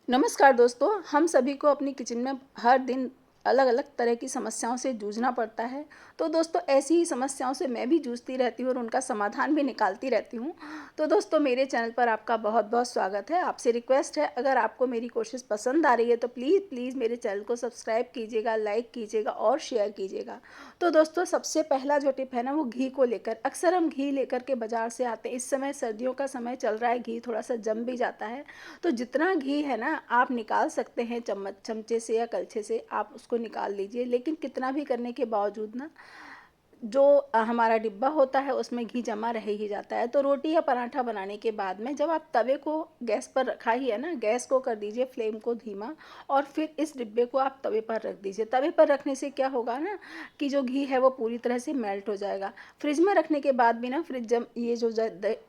नमस्कार दोस्तों, हम सभी को अपनी किचन में हर दिन अलग अलग तरह की समस्याओं से जूझना पड़ता है। तो दोस्तों, ऐसी ही समस्याओं से मैं भी जूझती रहती हूँ और उनका समाधान भी निकालती रहती हूँ। तो दोस्तों, मेरे चैनल पर आपका बहुत बहुत स्वागत है। आपसे रिक्वेस्ट है, अगर आपको मेरी कोशिश पसंद आ रही है तो प्लीज़ प्लीज़ मेरे चैनल को सब्सक्राइब कीजिएगा, लाइक कीजिएगा और शेयर कीजिएगा। तो दोस्तों, सबसे पहला जो टिप है ना, वो घी को लेकर। अक्सर हम घी लेकर के बाज़ार से आते हैं। इस समय सर्दियों का समय चल रहा है, घी थोड़ा सा जम भी जाता है। तो जितना घी है ना, आप निकाल सकते हैं चमचे से या कलछे से, आप उसको निकाल लीजिए। लेकिन कितना भी करने के बावजूद ना, जो हमारा डिब्बा होता है उसमें घी जमा रह ही जाता है। तो रोटी या पराठा बनाने के बाद में जब आप तवे को गैस पर रखा ही है ना, गैस को कर दीजिए फ्लेम को धीमा, और फिर इस डिब्बे को आप तवे पर रख दीजिए। तवे पर रखने से क्या होगा ना, कि जो घी है वो पूरी तरह से मेल्ट हो जाएगा। फ्रिज में रखने के बाद भी ना, फ्रिज जम ये जो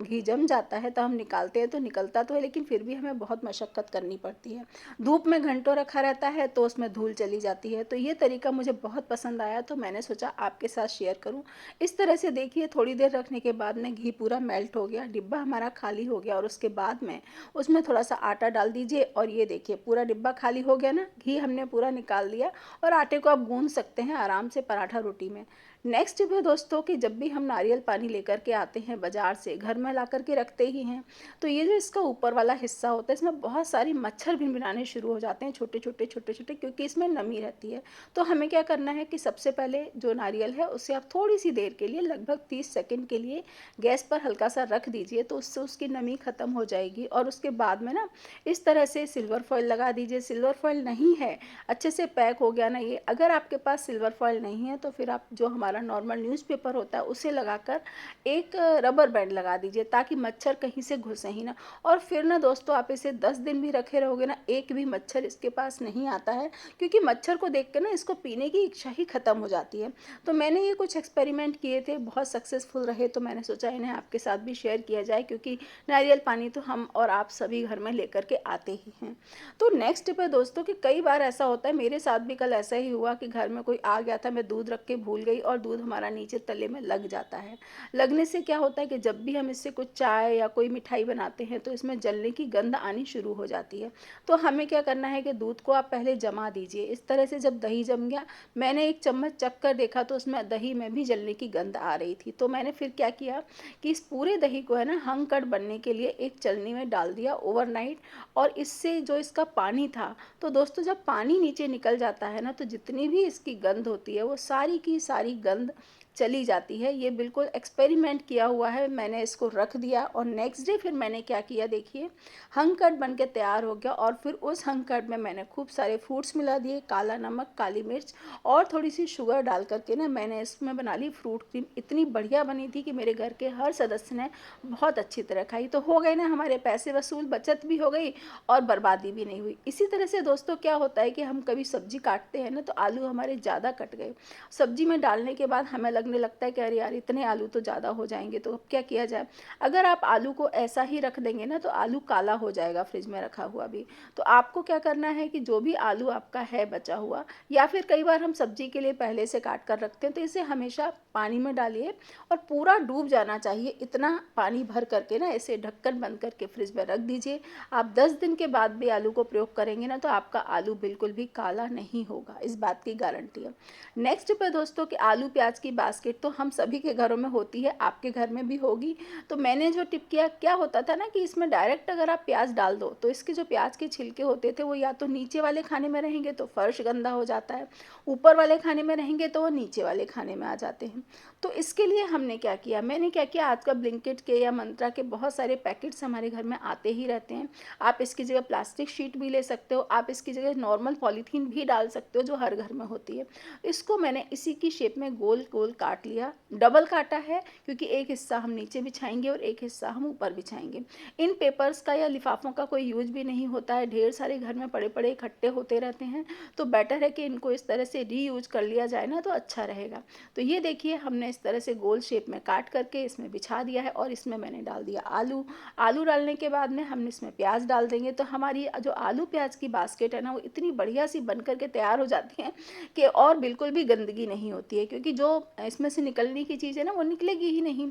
घी जम जाता है तो हम निकालते हैं तो निकलता तो है, लेकिन फिर भी हमें बहुत मशक्क़त करनी पड़ती है। धूप में घंटों रखा रहता है तो उसमें धूल चली जाती है। तो ये तरीका मुझे बहुत पसंद आया, तो मैंने सोचा आपके साथ शेयर करूं। इस तरह से देखिए, थोड़ी देर रखने के बाद में घी पूरा मेल्ट हो गया, डिब्बा हमारा खाली हो गया, और उसके बाद में उसमें थोड़ा सा आटा डाल दीजिए और ये देखिए पूरा डिब्बा खाली हो गया ना, घी हमने पूरा निकाल दिया। और आटे को आप गूंद सकते हैं आराम से पराठा रोटी में। नेक्स्ट टिप है दोस्तों, कि जब भी हम नारियल पानी लेकर के आते हैं बाज़ार से, घर में ला कर के रखते ही हैं, तो ये जो इसका ऊपर वाला हिस्सा होता है, इसमें बहुत सारी मच्छर भिनभिनाने शुरू हो जाते हैं, छोटे छोटे छोटे छोटे, क्योंकि इसमें नमी रहती है। तो हमें क्या करना है कि सबसे पहले जो नारियल है उसे आप थोड़ी सी देर के लिए, लगभग 30 सेकंड के लिए गैस पर हल्का सा रख दीजिए, तो उससे उसकी नमी ख़त्म हो जाएगी। और उसके बाद में ना, इस तरह से सिल्वर फॉइल लगा दीजिए। सिल्वर फॉइल नहीं है, अच्छे से पैक हो गया ना ये, अगर आपके पास सिल्वर फॉइल नहीं है तो फिर आप जो हमारा नॉर्मल न्यूज़पेपर होता है उसे लगाकर एक रबर बैंड लगा दीजिए, ताकि मच्छर कहीं से घुसे ही ना। और फिर ना दोस्तों, आप इसे 10 दिन भी रखे रहोगे ना, एक भी मच्छर इसके पास नहीं आता है, क्योंकि मच्छर को देख कर ना इसको पीने की इच्छा ही ख़त्म हो जाती है। तो मैंने ये कुछ एक्सपेरिमेंट किए थे, बहुत सक्सेसफुल रहे, तो मैंने सोचा इन्हें आपके साथ भी शेयर किया जाए, क्योंकि नारियल पानी तो हम और आप सभी घर में लेकर के आते ही हैं। तो नेक्स्ट टिप है दोस्तों, कि कई बार ऐसा होता है, मेरे साथ भी कल ऐसा ही हुआ कि घर में कोई आ गया था, मैं दूध रख के भूल गई और दूध हमारा नीचे तले में लग जाता है। लगने से क्या होता है कि जब भी हम इससे कुछ चाय या कोई मिठाई बनाते हैं तो इसमें जलने की गंध आनी शुरू हो जाती है। तो हमें क्या करना है कि दूध को आप पहले जमा दीजिए। इस तरह से जब दही जम गया, मैंने एक चम्मच चख कर देखा तो उसमें दही में भी जलने की गंध आ रही थी। तो मैंने फिर क्या किया कि इस पूरे दही को है ना, हंग बनने के लिए एक चलनी में डाल दिया ओवरनाइट। और इससे जो इसका पानी था, तो दोस्तों जब पानी नीचे निकल जाता है ना, तो जितनी भी इसकी गंध होती है वो सारी की सारी गंध चली जाती है। ये बिल्कुल एक्सपेरिमेंट किया हुआ है। मैंने इसको रख दिया और नेक्स्ट डे फिर मैंने क्या किया देखिए, हंग कट बन के तैयार हो गया। और फिर उस हंग कट में मैंने खूब सारे फ्रूट्स मिला दिए, काला नमक, काली मिर्च और थोड़ी सी शुगर डाल करके ना, मैंने इसमें बना ली फ्रूट क्रीम। इतनी बढ़िया बनी थी कि मेरे घर के हर सदस्य ने बहुत अच्छी तरह खाई। तो हो गए ना हमारे पैसे वसूल, बचत भी हो गई और बर्बादी भी नहीं हुई। इसी तरह से दोस्तों क्या होता है कि हम कभी सब्जी काटते हैं ना, तो आलू हमारे ज़्यादा कट गए। सब्जी में डालने के बाद हमें लगने लगता है कि अरे यार, इतने आलू तो ज़्यादा हो जाएंगे, तो अब क्या किया जाए। अगर आप आलू को ऐसा ही रख देंगे ना, तो आलू काला हो जाएगा फ्रिज में रखा हुआ भी। तो आपको क्या करना है कि जो भी आलू आपका है बचा हुआ, या फिर कई बार हम सब्जी के लिए पहले से काट कर रखते हैं, तो इसे हमेशा पानी में डालिए और पूरा डूब जाना चाहिए। इतना पानी भर करके ना इसे ढक्कन बंद करके फ्रिज में रख दीजिए। आप 10 दिन के बाद भी आलू को प्रयोग करेंगे ना, तो आपका आलू बिल्कुल भी काला नहीं होगा, इस बात की गारंटी है। नेक्स्ट पे दोस्तों, कि आलू प्याज की बास्केट तो हम सभी के घरों में होती है, आपके घर में भी होगी। तो मैंने जो टिप किया, क्या होता था ना, कि इसमें डायरेक्ट अगर आप प्याज डाल दो, तो इसके जो प्याज के छिलके होते थे वो या तो नीचे वाले खाने में रहेंगे तो फर्श गंदा हो जाता है, ऊपर वाले खाने में रहेंगे तो वो नीचे वाले खाने में आ जाते हैं। तो इसके लिए हमने क्या किया, मैंने क्या किया, आजकल ब्लिंकिट के या मंत्रा के बहुत सारे पैकेट्स हमारे घर में आते ही रहते हैं। आप इसकी जगह प्लास्टिक शीट भी ले सकते हो, आप इसकी जगह नॉर्मल पॉलीथीन भी डाल सकते हो जो हर घर में होती है। इसको मैंने इसी की शेप में गोल गोल काट लिया। डबल काटा है, क्योंकि एक हिस्सा हम नीचे बिछाएंगे और एक हिस्सा हम ऊपर बिछाएंगे। इन पेपर्स का या लिफाफों का कोई यूज भी नहीं होता है, ढेर सारे घर में पड़े पड़े इकट्ठे होते रहते हैं। तो बेटर है कि इनको इस तरह से रीयूज कर लिया जाए ना, तो अच्छा रहेगा। तो ये देखिए, हमने इस तरह से गोल शेप में काट करके इसमें बिछा दिया है, और इसमें मैंने डाल दिया आलू। आलू डालने के बाद में हम इसमें प्याज डाल देंगे, तो हमारी जो आलू प्याज की बास्केट है ना, वो इतनी बढ़िया सी बन करके तैयार हो जाती है कि और बिल्कुल भी गंदगी नहीं होती है। क्योंकि जो इसमें से निकलने की चीज़ है ना वो निकलेगी ही नहीं।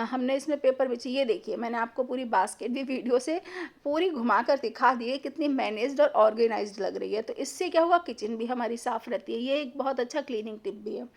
हमने इसमें पेपर बिछी, ये देखिए मैंने आपको पूरी बास्केट भी वीडियो से पूरी घुमा कर दिखा दी है कितनी मैनेज्ड और ऑर्गेनाइज्ड लग रही है। तो इससे क्या हुआ, किचन भी हमारी साफ़ रहती है। ये एक बहुत अच्छा क्लीनिंग टिप भी है।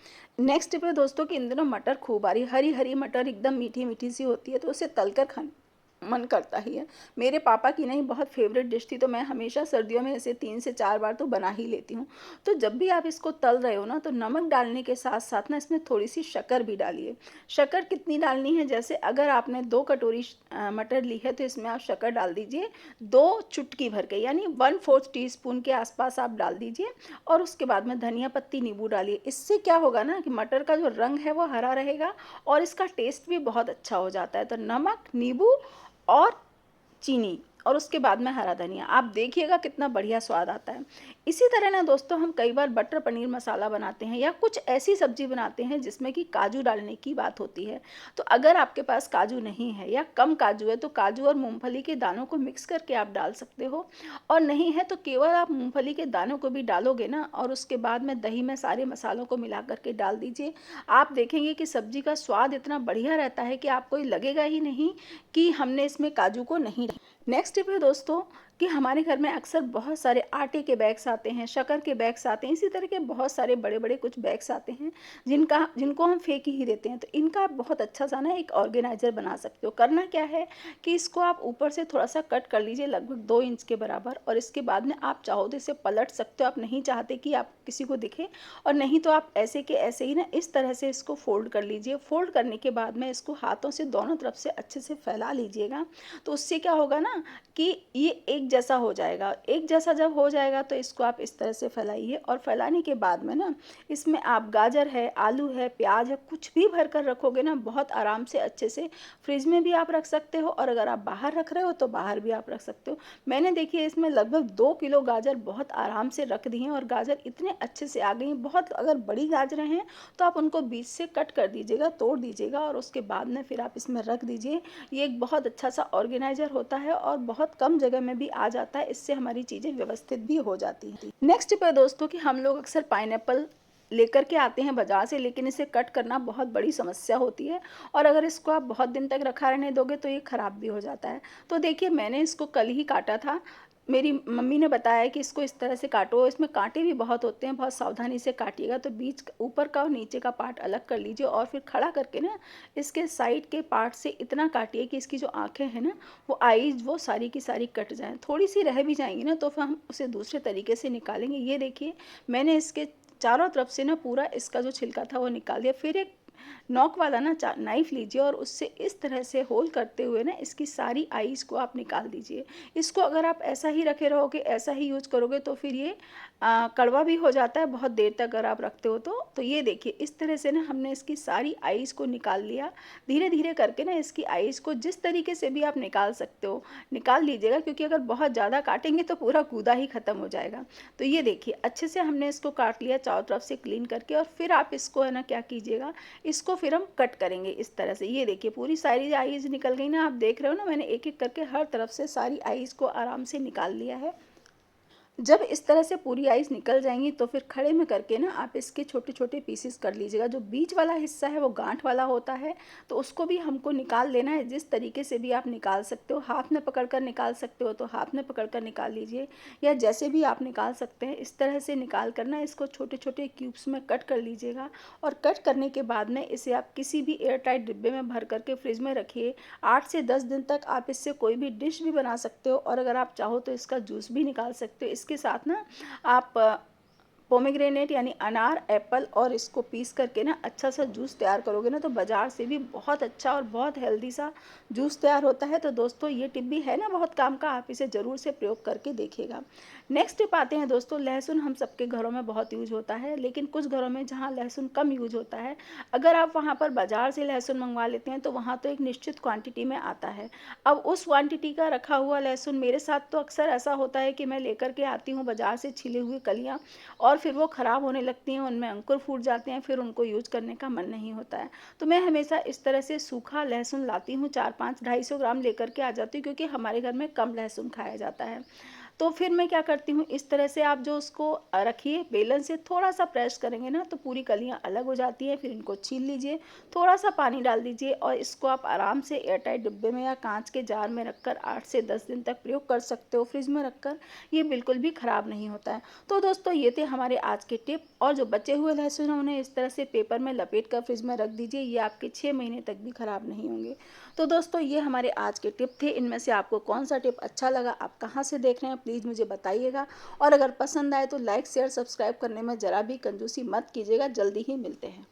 नेक्स्ट टिप है दोस्तों कि इन दिनों मटर खूब आ रही है, हरी हरी मटर एकदम मीठी मीठी सी होती है, तो उसे तलकर खाने मन करता ही है। मेरे पापा की नहीं बहुत फेवरेट डिश थी, तो मैं हमेशा सर्दियों में इसे 3 से 4 बार तो बना ही लेती हूँ। तो जब भी आप इसको तल रहे हो ना, तो नमक डालने के साथ साथ ना इसमें थोड़ी-सी शक्कर भी डालिए। शक्कर कितनी डालनी है, जैसे अगर आपने 2 कटोरी मटर ली है तो इसमें आप शक्कर डाल दीजिए 2 चुटकी भर के, यानी 1/4 टीस्पून के आसपास आप डाल दीजिए। और उसके बाद में धनिया पत्ती, नींबू डालिए। इससे क्या होगा ना कि मटर का जो रंग है वो हरा रहेगा और इसका टेस्ट भी बहुत अच्छा हो जाता है। तो नमक, नींबू और चीनी और उसके बाद में हरा धनिया, आप देखिएगा कितना बढ़िया स्वाद आता है। इसी तरह ना दोस्तों हम कई बार बटर पनीर मसाला बनाते हैं या कुछ ऐसी सब्जी बनाते हैं जिसमें कि काजू डालने की बात होती है। तो अगर आपके पास काजू नहीं है या कम काजू है तो काजू और मूंगफली के दानों को मिक्स करके आप डाल सकते हो, और नहीं है तो केवल आप मूंगफली के दानों को भी डालोगे ना और उसके बाद में दही में सारे मसालों को मिला करके डाल दीजिए। आप देखेंगे कि सब्जी का स्वाद इतना बढ़िया रहता है कि आपको ये लगेगा ही नहीं कि हमने इसमें काजू को नहीं डाला। नेक्स्ट टिप है दोस्तों कि हमारे घर में अक्सर बहुत सारे आटे के बैग्स आते हैं, शक्कर के बैग्स आते हैं, इसी तरह के बहुत सारे बड़े बड़े कुछ बैग्स आते हैं जिनको हम फेंक ही देते हैं। तो इनका आप बहुत अच्छा सा ना एक ऑर्गेनाइजर बना सकते हो। करना क्या है कि इसको आप ऊपर से थोड़ा सा कट कर लीजिए लगभग 2 इंच के बराबर, और इसके बाद में आप चाहो तो इसे पलट सकते हो। आप नहीं चाहते कि आप किसी को दिखे, और नहीं तो आप ऐसे के ऐसे ही ना इस तरह से इसको फोल्ड कर लीजिए। फोल्ड करने के बाद में इसको हाथों से दोनों तरफ से अच्छे से फैला लीजिएगा। तो उससे क्या होगा ना कि ये एक जैसा हो जाएगा। एक जैसा जब हो जाएगा तो इसको आप इस तरह से फैलाइए, और फैलाने के बाद में ना इसमें आप गाजर है, आलू है, प्याज है, कुछ भी भर कर रखोगे ना बहुत आराम से अच्छे से। फ्रिज में भी आप रख सकते हो, और अगर आप बाहर रख रहे हो तो बाहर भी आप रख सकते हो। मैंने देखिए इसमें लगभग 2 किलो गाजर बहुत आराम से रख दी हैं, और गाजर इतने अच्छे से आ गई हैं। बहुत अगर बड़ी गाजरें हैं तो आप उनको बीच से कट कर दीजिएगा, तोड़ दीजिएगा, और उसके बाद में फिर आप इसमें रख दीजिए। ये एक बहुत अच्छा सा ऑर्गेनाइजर होता है और बहुत कम जगह में भी आ जाता है। इससे हमारी चीज़ें व्यवस्थित भी हो जाती हैं। नेक्स्ट टिप है दोस्तों कि हम लोग अक्सर पाइनएप्पल लेकर के आते हैं बाज़ार से, लेकिन इसे कट करना बहुत बड़ी समस्या होती है, और अगर इसको आप बहुत दिन तक रखा रहने दोगे तो ये ख़राब भी हो जाता है। तो देखिए मैंने इसको कल ही काटा था। मेरी मम्मी ने बताया कि इसको इस तरह से काटो, इसमें कांटे भी बहुत होते हैं, बहुत सावधानी से काटिएगा। तो बीच ऊपर का और नीचे का पार्ट अलग कर लीजिए, और फिर खड़ा करके ना इसके साइड के पार्ट से इतना काटिए कि इसकी जो आँखें हैं ना वो आईज वो सारी की सारी कट जाएँ। थोड़ी सी रह भी जाएंगी ना तो फिर हम उसे दूसरे तरीके से निकालेंगे। ये देखिए मैंने इसके चारों तरफ से ना पूरा इसका जो छिलका था वो निकाल दिया। फिर एक नॉक वाला ना नाइफ लीजिए, और उससे इस तरह से होल करते हुए ना इसकी सारी आईज को आप निकाल दीजिए। इसको अगर आप ऐसा ही रखे रहोगे, ऐसा ही यूज करोगे तो फिर ये कड़वा भी हो जाता है बहुत देर तक अगर आप रखते हो तो ये देखिए इस तरह से ना हमने इसकी सारी आईज को निकाल लिया। धीरे धीरे करके ना इसकी आईज को जिस तरीके से भी आप निकाल सकते हो निकाल लीजिएगा, क्योंकि अगर बहुत ज़्यादा काटेंगे तो पूरा गूदा ही ख़त्म हो जाएगा। तो ये देखिए अच्छे से हमने इसको काट लिया चारों तरफ से क्लीन करके, और फिर आप इसको है ना क्या कीजिएगा, इसको फिर हम कट करेंगे इस तरह से। ये देखिए पूरी सारी आईज निकल गई ना, आप देख रहे हो ना मैंने एक एक करके हर तरफ से सारी आईज को आराम से निकाल लिया है। जब इस तरह से पूरी आइस निकल जाएंगी तो फिर खड़े में करके ना आप इसके छोटे छोटे पीसेस कर लीजिएगा। जो बीच वाला हिस्सा है वो गांठ वाला होता है, तो उसको भी हमको निकाल लेना है। जिस तरीके से भी आप निकाल सकते हो, हाथ में पकड़ कर निकाल सकते हो तो हाथ में पकड़ कर निकाल लीजिए, या जैसे भी आप निकाल सकते हैं इस तरह से निकाल कर ना इसको छोटे छोटे क्यूब्स में कट कर लीजिएगा। और कट करने के बाद में इसे आप किसी भी एयर टाइट डिब्बे में भर करके फ्रिज में रखिए। 8 से 10 दिन तक आप इससे कोई भी डिश भी बना सकते हो, और अगर आप चाहो तो इसका जूस भी निकाल सकते हो। इसके साथ ना आप पोमेग्रेनेट यानी अनार, एप्पल और इसको पीस करके ना अच्छा सा जूस तैयार करोगे ना तो बाज़ार से भी बहुत अच्छा और बहुत हेल्दी सा जूस तैयार होता है। तो दोस्तों ये टिप भी है ना बहुत काम का, आप इसे ज़रूर से प्रयोग करके देखिएगा। नेक्स्ट टिप आते हैं दोस्तों, लहसुन हम सबके घरों में बहुत यूज होता है, लेकिन कुछ घरों में जहाँ लहसुन कम यूज होता है, अगर आप वहाँ पर बाज़ार से लहसुन मंगवा लेते हैं तो वहाँ तो एक निश्चित क्वांटिटी में आता है। अब उस क्वांटिटी का रखा हुआ लहसुन, मेरे साथ तो अक्सर ऐसा होता है कि मैं लेकर के आती हूँ बाज़ार से छिले हुए कलियाँ, और फिर वो ख़राब होने लगती हैं, उनमें अंकुर फूट जाते हैं, फिर उनको यूज करने का मन नहीं होता है। तो मैं हमेशा इस तरह से सूखा लहसुन लाती हूँ, 4-5 250 ग्राम लेकर के आ जाती हूँ, क्योंकि हमारे घर में कम लहसुन खाया जाता है। तो फिर मैं क्या करती हूँ, इस तरह से आप जो उसको रखिए, बेलन से थोड़ा-सा प्रेस करेंगे ना तो पूरी कलियाँ अलग हो जाती हैं। फिर इनको छील लीजिए, थोड़ा-सा पानी डाल दीजिए और इसको आप आराम से एयरटाइट डिब्बे में या काँच के जार में रखकर 8 से 10 दिन तक प्रयोग कर सकते हो फ्रिज में रखकर। ये बिल्कुल भी ख़राब नहीं होता है। तो दोस्तों ये थे हमारे आज के टिप, और जो बचे हुए लहसुन हैं उन्हें इस तरह से पेपर में लपेट कर फ्रिज में रख दीजिए, ये आपके 6 महीने तक भी ख़राब नहीं होंगे। तो दोस्तों ये हमारे आज के टिप थे। इनमें से आपको कौन-सा टिप अच्छा लगा, आप कहाँ से देख रहे हैं, प्लीज़ मुझे बताइएगा। और अगर पसंद आए तो लाइक, शेयर, सब्सक्राइब करने में ज़रा भी कंजूसी मत कीजिएगा। जल्दी ही मिलते हैं।